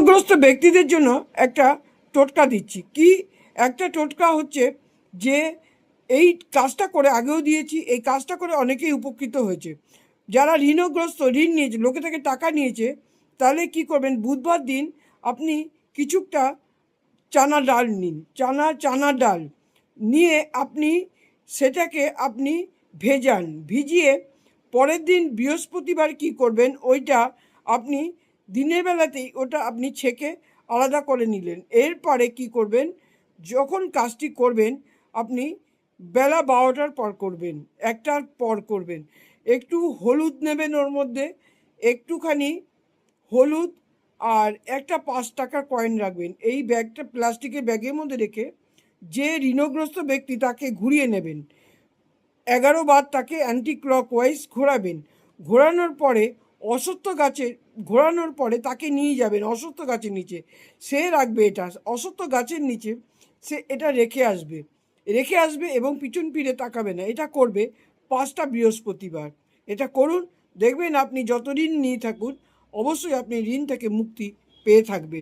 ঋণগ্রস্ত ব্যক্তিদের জন্য একটা টোটকা দিচ্ছি। কি একটা টোটকা হচ্ছে যে এই কাজটা করে আগেও দিয়েছি, এই কাজটা করে অনেকেই উপকৃত হয়েছে। যারা ঋণগ্রস্ত, ঋণ নিয়েছে, লোকে থেকে টাকা নিয়েছে, তাহলে কি করবেন, বুধবার দিন আপনি কিছুটা চানা ডাল নিন, চানা ডাল নিয়ে আপনি সেটাকে আপনি ভেজান, ভিজিয়ে পরের দিন বৃহস্পতিবার কি করবেন, ওইটা আপনি দিনের বেলাতেই ওটা আপনি ছেঁকে আলাদা করে নিলেন। এরপরে কি করবেন, যখন কাজটি করবেন আপনি বেলা 12টার পর করবেন, 1টার পর করবেন। একটু হলুদ নেবেন, ওর মধ্যে একটুখানি হলুদ আর একটা 5 টাকার কয়েন রাখবেন। এই ব্যাগটা প্লাস্টিকের ব্যাগের মধ্যে রেখে যে ঋণগ্রস্ত ব্যক্তি তাকে ঘুরিয়ে নেবেন, 11 বার তাকে অ্যান্টি ক্লকওয়াইজ ঘোরাবেন। ঘোরানোর পরে ঘোরানোর পরে তাকে নিয়ে যাবেন অশ্বত্থ গাছের নিচে। সে রাখবে এটা অশ্বত্থ গাছের নিচে, সে এটা রেখে আসবে এবং পিছন ফিরে তাকাবে না। এটা করবে 5টা বৃহস্পতিবার। এটা করুন, দেখবেন আপনি যত ঋণ নিয়ে থাকুন অবশ্যই আপনি ঋণ থেকে মুক্তি পেয়ে থাকবেন।